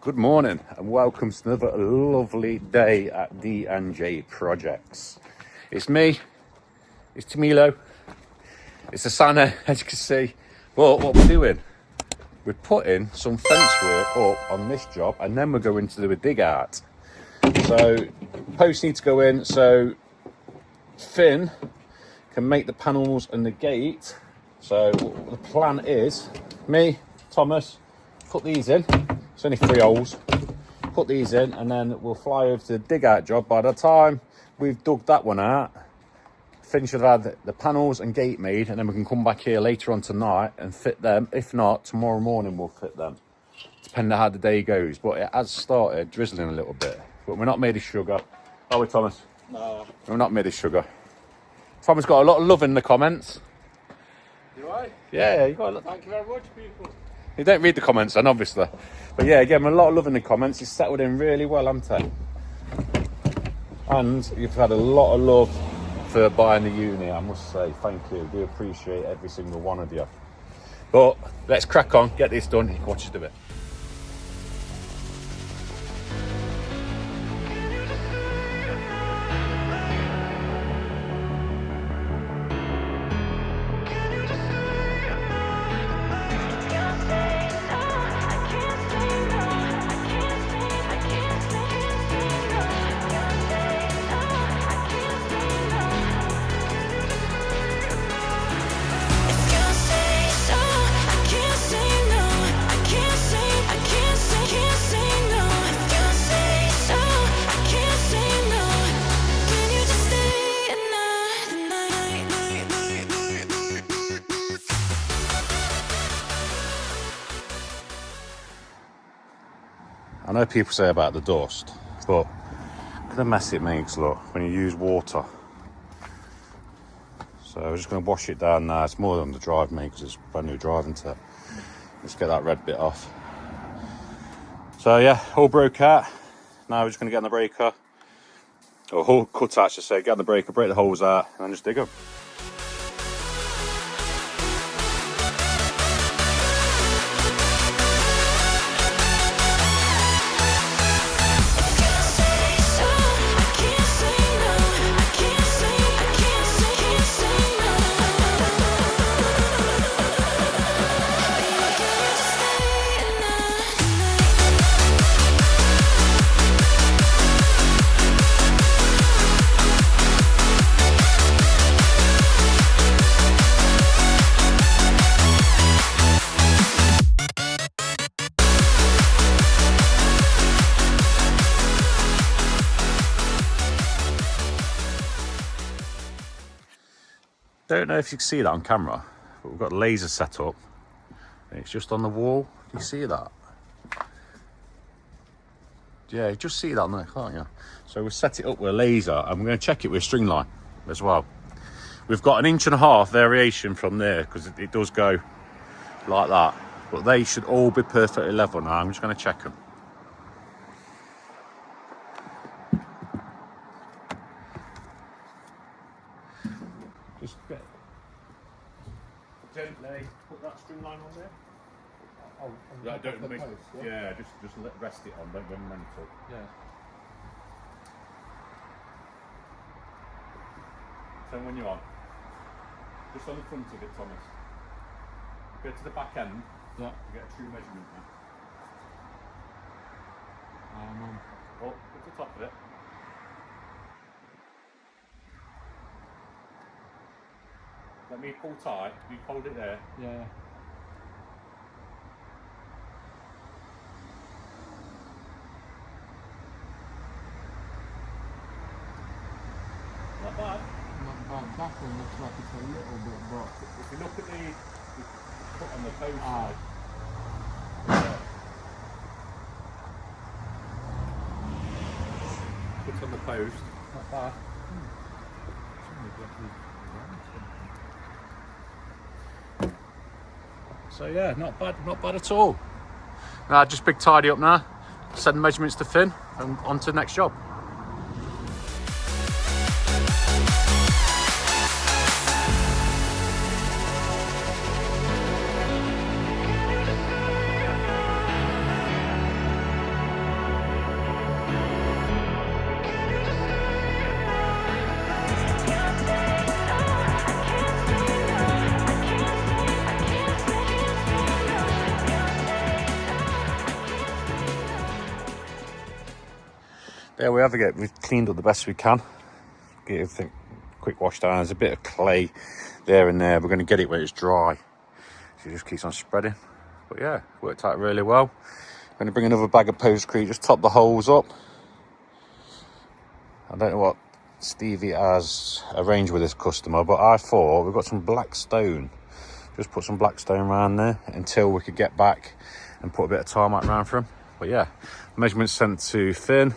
Good morning and welcome to another lovely day at D&J Projects. It's me, it's Tamilo, it's the Santa, as you can see. But what we're doing, we're putting some fence work up on this job and then we're going to do a dig out. So posts need to go in so Finn can make the panels and the gate. So the plan is, me, Thomas, put these in. It's only 3 holes. Put these in and then we'll fly over to the dig out job. By the time we've dug that one out, Finn should have had the panels and gate made, and then we can come back here later on tonight and fit them. If not, tomorrow morning we'll fit them, depending on how the day goes. But it has started drizzling a little bit. But we're not made of sugar. Are we, Thomas? No. We're not made of sugar. Thomas got a lot of love in the comments. Do I? Yeah, you got a lot. Thank you very much, people. You don't read the comments then, obviously. But yeah, again, a lot of love in the comments. He's settled in really well, haven't he? And you've had a lot of love for buying the uni, I must say. Thank you. We appreciate every single one of you. But let's crack on, get this done. You can watch us do it. I know people say about the dust, but look at the mess it makes, look, when you use water. So we're just going to wash it down now. It's more than the drive, mate, because it's brand new driving to. Let's get that red bit off. So yeah, all broke out. Now we're just going to get on the breaker, or all cut out, I should say. Get on the breaker, break the holes out, and then just dig them. Don't know if you can see that on camera, but we've got a laser set up. And it's just on the wall. Can you see that? Yeah, you just see that on there, can't you? So we'll set it up with a laser and we're going to check it with a string line as well. We've got 1.5 inch variation from there because it does go like that. But they should all be perfectly level now. I'm just going to check them. Just gently put that string line on there. Oh, Yeah, don't the make, post, yeah, just rest it on, don't go mental. Yeah. Turn when you're on. Just on the front of it, Thomas. Go to the back end. Yeah. You get a true measurement now. Oh, at the top of it. Let me pull tight. You hold it there. Yeah. Not bad. Not bad. That one looks like it's a little bit, but If you look at the foot on the post side. Foot on the post. not bad. So yeah, not bad at all. Now just big tidy up now, send the measurements to Finn and on to the next job. There we have it. We've cleaned up the best we can. Get everything quick wash down. There's a bit of clay there and there. We're going to get it where it's dry. So it just keeps on spreading. But yeah, worked out really well. I'm going to bring another bag of postcrete, just top the holes up. I don't know what Stevie has arranged with his customer, but I thought we've got some black stone. Just put some black stone around there until we could get back and put a bit of tarmac around for him. But yeah, measurements sent to Finn.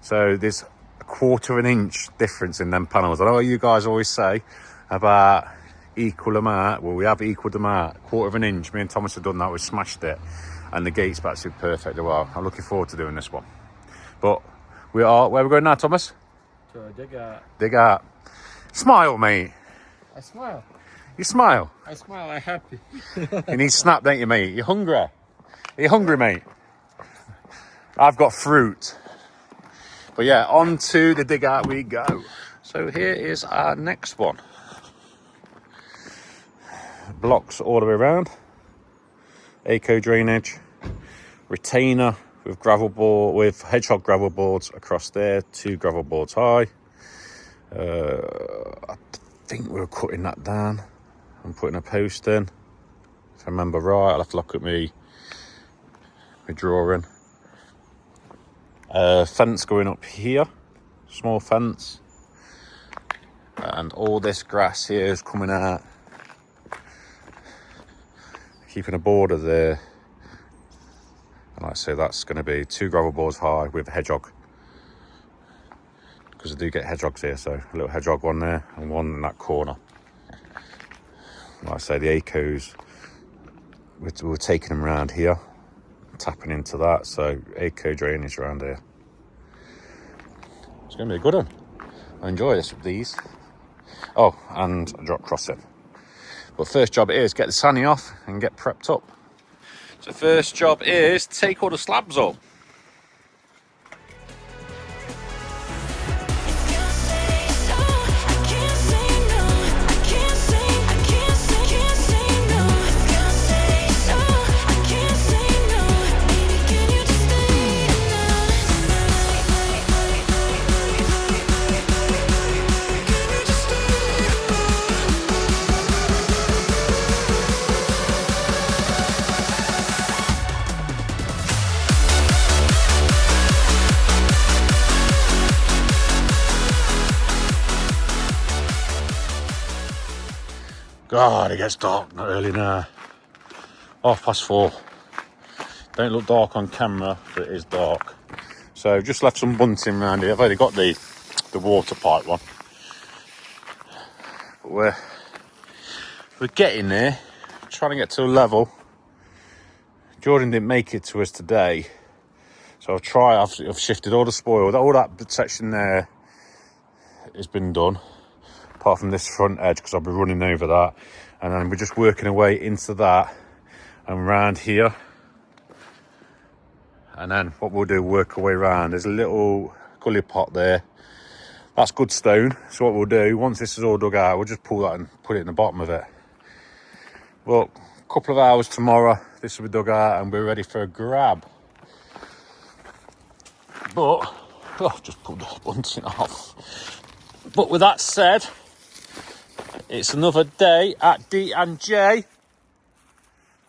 So there's a 1/4 of an inch difference in them panels. I know what you guys always say about equal amount. Well, we have equaled them out. 1/4 of an inch. Me and Thomas have done that. We smashed it. And the gate's back to perfect. Well, I'm looking forward to doing this one. But we are, where are we going now, Thomas? To dig out. Dig out. Smile, mate. I smile. You smile. I smile, I'm happy. You need snap, don't you, mate? You hungry? Are you hungry, mate? I've got fruit. But yeah, on to the dig out we go. So here is our next one. Blocks all the way around. Eco drainage. Retainer with gravel board, with hedgehog gravel boards across there. 2 gravel boards high. I think we were cutting that down and putting a post in. If I remember right, I'll have to look at my drawing. Fence going up here, small fence, and all this grass here is coming out, keeping a border there. And like I say, that's going to be 2 gravel boards high with a hedgehog, because I do get hedgehogs here. So a little hedgehog one there and one in that corner. Like I say, the Acos, we're taking them around here, tapping into that. So eco drainage around here. It's going to be a good one. I enjoy this with these. Oh, and a drop crossing. But first job is get the sanding off and get prepped up. So first job is take all the slabs up. God, it gets dark not early now. 4:30. Don't look dark on camera, but it is dark. So just left some bunting around here. I've only got the water pipe one. But we're getting there. Trying to get to a level. Jordan didn't make it to us today, so I've shifted all the spoil. All that section there has been done, apart from this front edge, because I'll be running over that. And then we're just working our way into that and round here. And then what we'll do, work our way around. There's a little gully pot there. That's good stone. So what we'll do, once this is all dug out, we'll just pull that and put it in the bottom of it. Well, a couple of hours tomorrow, this will be dug out and we're ready for a grab. But, just pulled the bunting off. But with that said, it's another day at D&J.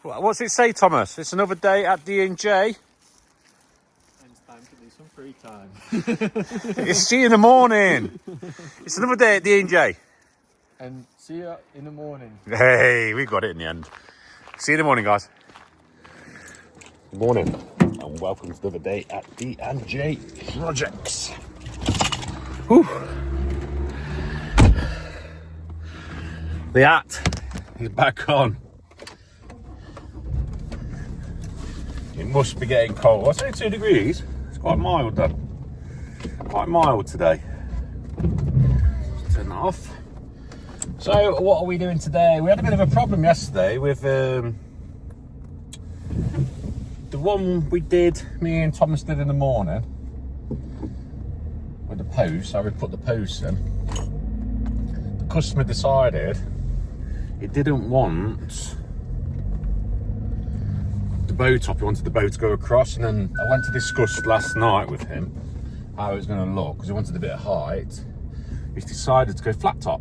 What's it say, Thomas? It's another day at D&J. And it's time to do some free time. It's see you in the morning. It's another day at D&J. And see you in the morning. Hey, we got it in the end. See you in the morning, guys. Good morning, and welcome to another day at D&J Projects. Whew. The hat is back on. It must be getting cold. It's only 2 degrees. It's quite mild though. Quite mild today. Just turn that off. So what are we doing today? We had a bit of a problem yesterday with the one we did, me and Thomas did in the morning with the post. How we put the posts in. The customer decided he didn't want the bow top. He wanted the bow to go across, and then I went to discuss last night with him, how it's going to look, because he wanted a bit of height, he's decided to go flat top,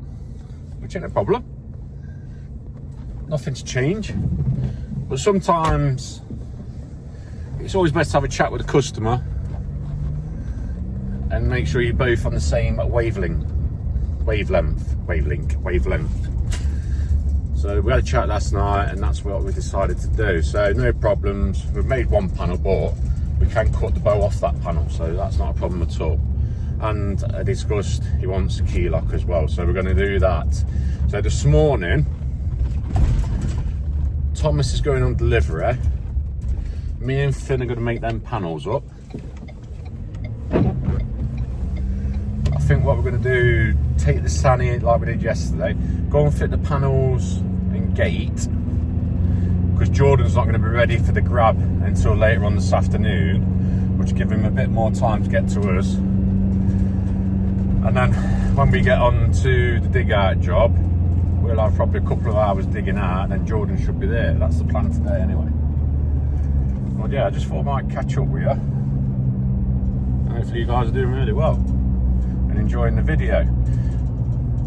which ain't a problem. Nothing's changed. But sometimes it's always best to have a chat with the customer and make sure you're both on the same wavelength. So we had a chat last night, and that's what we decided to do. So no problems. We've made one panel, but we can cut the bow off that panel, so that's not a problem at all. And I discussed he wants a key lock as well, so we're going to do that. So this morning, Thomas is going on delivery. Me and Finn are going to make them panels up. I think what we're going to do, take the sani like we did yesterday, go and fit the panels and gate, because Jordan's not going to be ready for the grab until later on this afternoon, which give him a bit more time to get to us. And then when we get on to the dig out job, we'll have probably a couple of hours digging out, and then Jordan should be there. That's the plan today anyway. But yeah, I just thought I might catch up with you. And hopefully you guys are doing really well and enjoying the video.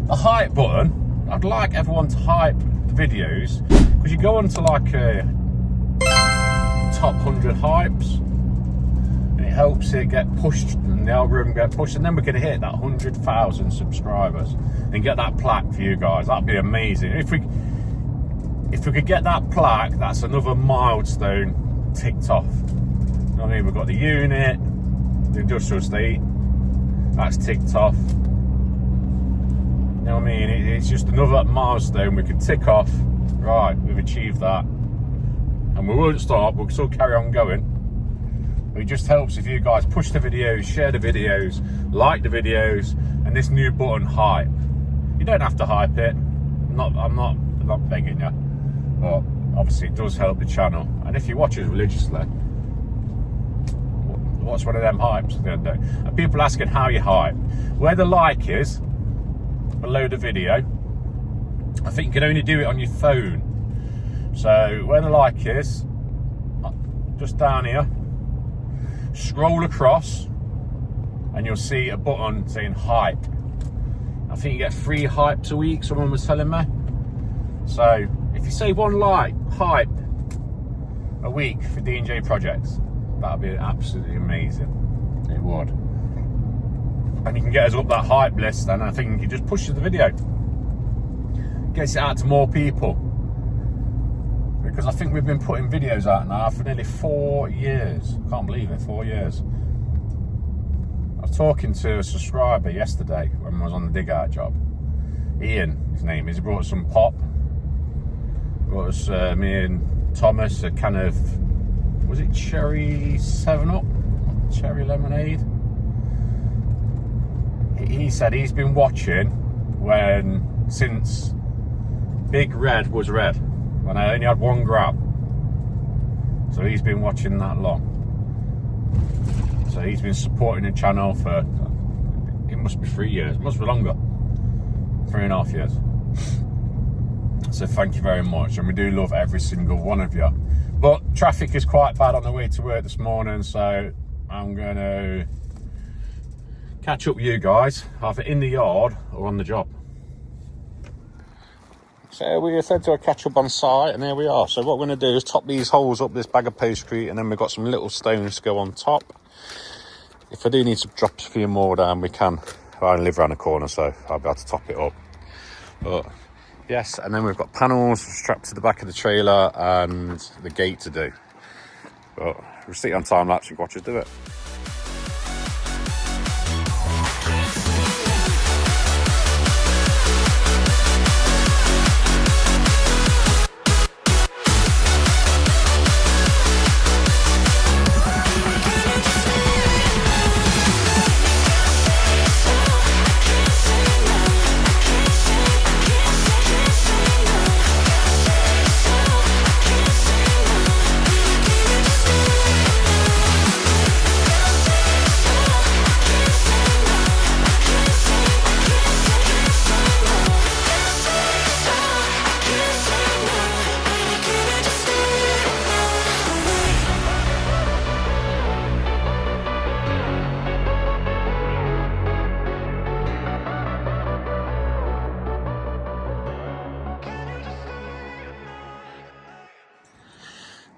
The hype button, I'd like everyone to hype the videos, because you go on to like a top 100 hypes, and it helps it get pushed, and the algorithm get pushed, and then we're going to hit that 100,000 subscribers and get that plaque for you guys. That'd be amazing. If we could get that plaque, that's another milestone ticked off. You know what I mean? We've got the unit, the industrial estate, that's ticked off. You know what I mean? It's just another milestone we can tick off. Right, we've achieved that. And we won't stop, we'll still carry on going. It just helps if you guys push the videos, share the videos, like the videos, and this new button, hype. You don't have to hype it. I'm not begging you. But obviously it does help the channel. And if you watch us religiously, what's one of them hypes going to do? And people asking how you hype. Where the like is, below the video, I think you can only do it on your phone. So where the like is, just down here, scroll across, and you'll see a button saying hype. I think you get 3 hypes a week, someone was telling me. So if you say 1 like, hype a week for D&J projects, that'd be absolutely amazing. It would. And you can get us up that hype list, and I think you just pushes the video, gets it out to more people. Because I think we've been putting videos out now for nearly 4 years. Can't believe it, 4 years. I was talking to a subscriber yesterday when I was on the dig out job. Ian, his name is. He brought us some pop. Brought us, me and Thomas, a can of, was it cherry 7-Up? Cherry lemonade? He said he's been watching since Big Red was red, when I only had 1 grab. So he's been watching that long. So he's been supporting the channel for, it must be 3 years, it must be longer, 3.5 years. So thank you very much, and we do love every single one of you. But traffic is quite bad on the way to work this morning, so I'm going to catch up with you guys, either in the yard or on the job. So we said to catch up on site, and there we are. So what we're going to do is top these holes up, this bag of postcrete, and then we've got some little stones to go on top. If I do need to drop a few more down, we can. I only live around the corner, so I'll be able to top it up. But yes, and then we've got panels strapped to the back of the trailer and the gate to do. But we'll stick on time lapse and watch us do it.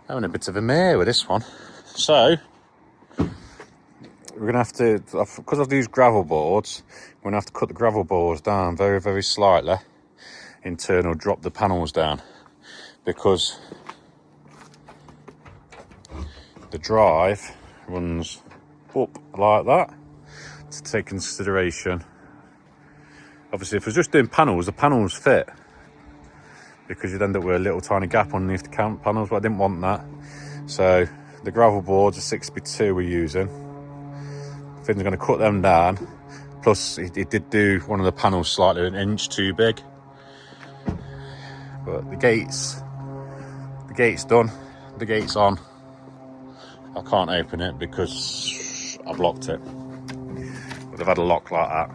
Having a bit of a mare with this one. So we're gonna have to, because of these gravel boards, we're gonna have to cut the gravel boards down very, very slightly. In turn, or drop the panels down, because the drive runs up like that. To take consideration, obviously, if we're just doing panels, the panels fit, because you'd end up with a little tiny gap underneath the panels, but I didn't want that. So the gravel boards are 6x2 we're using. Finn's going to cut them down. Plus, he did do one of the panels slightly an inch too big. But the gate's done. The gate's on. I can't open it because I've locked it. But they've had a lock like that.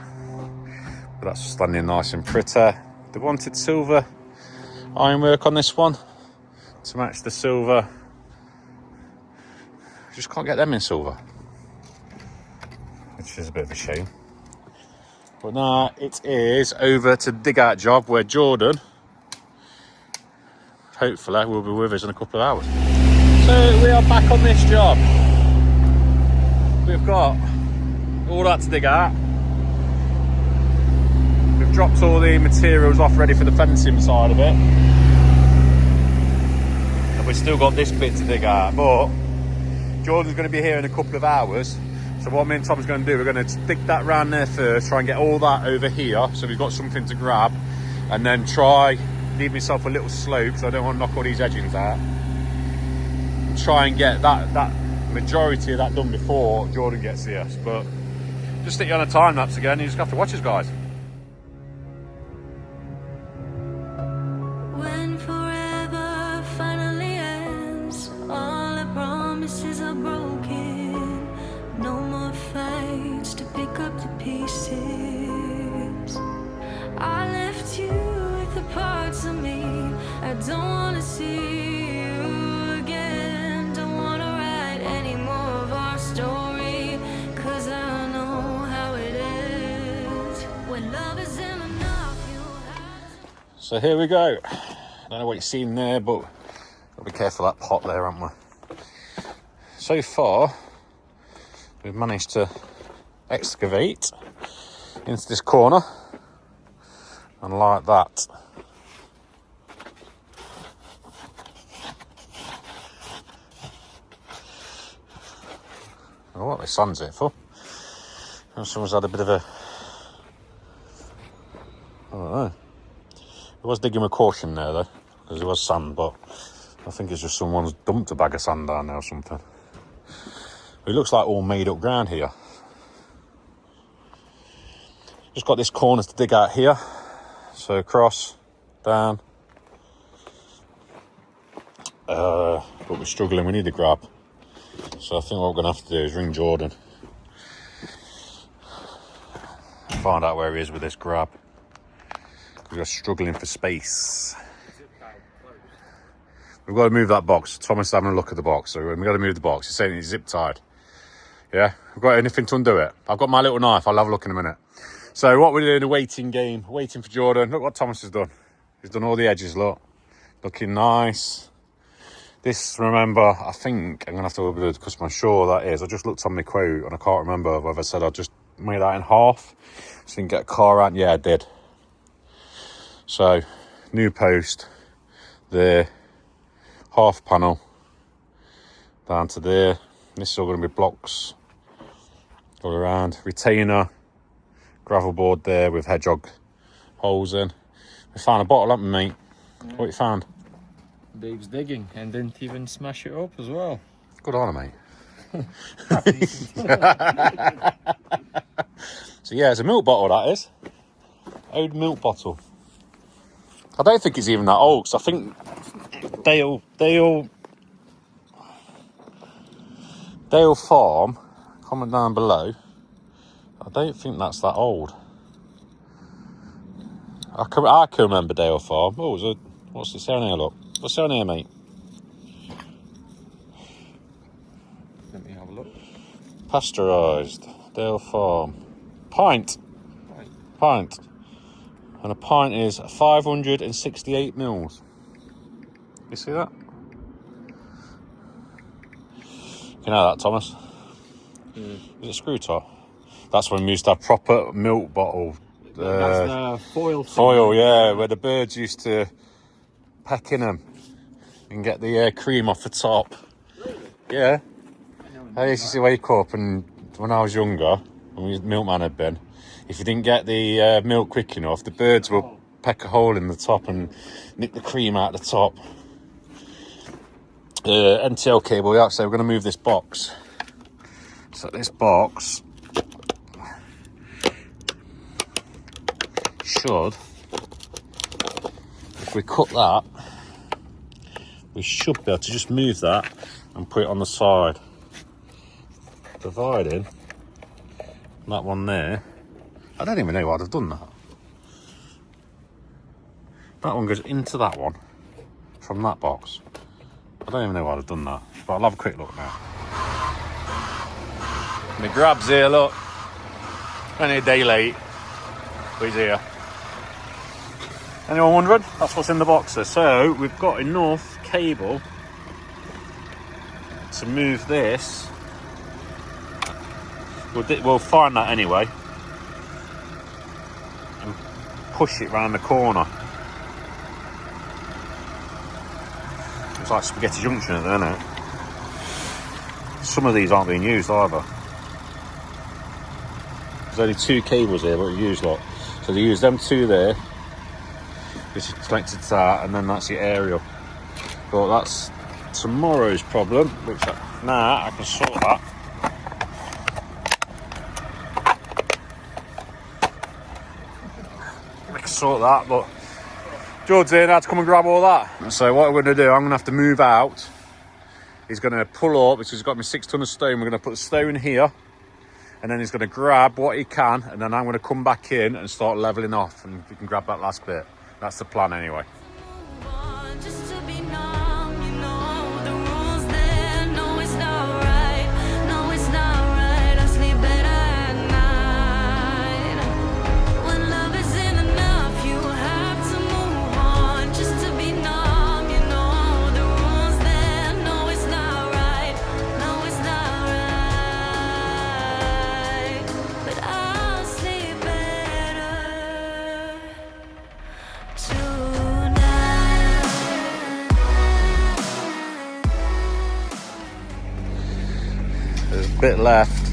But that's standing nice and pretty. They wanted silver ironwork on this one to match the silver. Just can't get them in silver, which is a bit of a shame. But now it is over to the dig out job, where Jordan hopefully will be with us in a couple of hours. So we are back on this job. We've got all that to dig out. We've dropped all the materials off ready for the fencing side of it. And we've still got this bit to dig out, but Jordan's going to be here in a couple of hours. So what me and Tom's going to do, we're going to dig that round there first, try and get all that over here so we've got something to grab, and then try leave myself a little slope because I don't want to knock all these edgings out. Try and get that majority of that done before Jordan gets here. But just stick you on a time lapse again, you just have to watch us, guys. When forever finally ends, all the promises are broken. No more fights to pick up the pieces. I left you with the parts of me I don't wanna see you again. Don't wanna write any more of our story, 'cause I know how it is. When love isn't enough, you have to. So here we go. I don't know what you've seen there, but gotta be careful of that pot there, haven't we? So far, we've managed to excavate into this corner, and like that. Oh, what the sun's it for? And someone's had a bit of a, I don't know. It was digging with caution there though, because it was sand, but I think it's just someone's dumped a bag of sand down there or something. It looks like all made up ground here. Just got this corner to dig out here. So across, down. But we're struggling, we need a grab. So I think what we're going to have to do is ring Jordan. Find out where he is with this grab. We're struggling for space. We've got to move that box. Thomas is having a look at the box, so we've got to move the box. He's saying it's zip tied. Yeah, we've got anything to undo it. I've got my little knife. I'll have a look in a minute. So what we're doing, a waiting game, waiting for Jordan. Look what Thomas has done. He's done all the edges, look. Looking nice. This, remember, I think I'm going to have to open it because I'm sure that is. I just looked on my quote and I can't remember whether I said I just made that in half so you can get a car out. Yeah, I did. So, new post there, half panel down to there. This is all going to be blocks all around. Retainer, gravel board there with hedgehog holes in. We found a bottle, haven't we, mate? Yeah. What you found? Dave's digging and didn't even smash it up as well. Good on him, mate. So yeah, it's a milk bottle, that is. Old milk bottle. I don't think it's even that old, because I think Dale Farm, comment down below. I don't think that's that old. I can remember Dale Farm. Oh, what's it saying here, look? What's on here, mate? Let me have a look. Pasteurised. Dale Farm. Pint. And a pint is 568 mils. You see that? You know that, Thomas? Yeah. Is it screw top? That's when we used to have proper milk bottle. That's the foil thing. Foil, yeah, where the birds used to peck in them and get the cream off the top. Really? Yeah. I know. I used to wake up, and when I was younger, when the milkman had been, if you didn't get the milk quick enough, the birds would peck a hole in the top and nick the cream out the top. NTL cable, yeah, so we're going to move this box. So this box should, if we cut that, we should be able to just move that and put it on the side. Providing that one there, I don't even know why I'd have done that. That one goes into that one from that box. I don't even know why I'd have done that, but I'll have a quick look now. My grab's here, look. Only a day late, but he's here. Anyone wondering? That's what's in the box there. So we've got enough cable to move this. We'll find that anyway and push it round the corner. It's like Spaghetti Junction, isn't it? Some of these aren't being used either. There's only 2 cables here, but we use lot. So they use them 2 there. This is connected to that, and then that's your aerial. But that's tomorrow's problem, which I can sort that. I can sort that, but George's here now to come and grab all that. So what we're going to do, I'm going to have to move out. He's going to pull up, because he's got me 6 ton of stone. We're going to put the stone here, and then he's going to grab what he can, and then I'm going to come back in and start levelling off, and we can grab that last bit. That's the plan anyway. Just to be numb, you know the rules there. No, it's not right. No, it's not right. I sleep better at night. When love isn't enough, you have to move on. Just to be numb, you know the rules there. No, it's not right. No, it's not right. But I'll sleep better There's a bit left.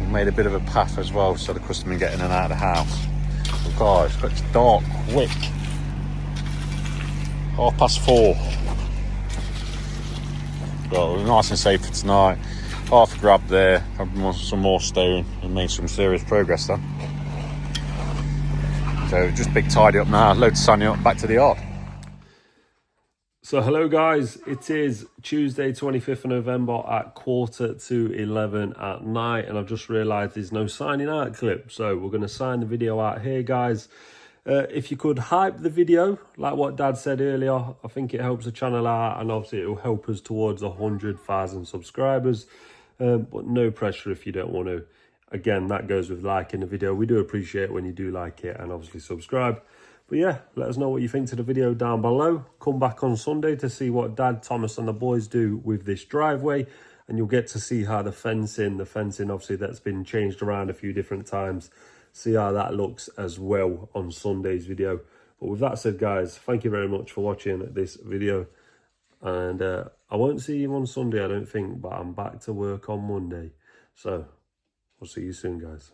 We made a bit of a path as well, so the customer can get in and out of the house. But guys, it's dark quick. 4:30. Well, we're nice and safe for tonight. Half a grab there, some more stone, and made some serious progress then. So just big tidy up now, load of sunny up, back to the yard. So hello guys, it is Tuesday 25th of November at 11:45 at night, and I've just realised there's no signing out clip, so we're going to sign the video out here guys. If you could hype the video, like what Dad said earlier, I think it helps the channel out, and obviously it will help us towards 100,000 subscribers, but no pressure if you don't want to. Again, that goes with liking the video. We do appreciate when you do like it, and obviously subscribe. But yeah, let us know what you think to the video down below. Come back on Sunday to see what Dad, Thomas and the boys do with this driveway. And you'll get to see how the fencing obviously that's been changed around a few different times. See how that looks as well on Sunday's video. But with that said guys, thank you very much for watching this video. And I won't see you on Sunday I don't think, but I'm back to work on Monday. So, we'll see you soon guys.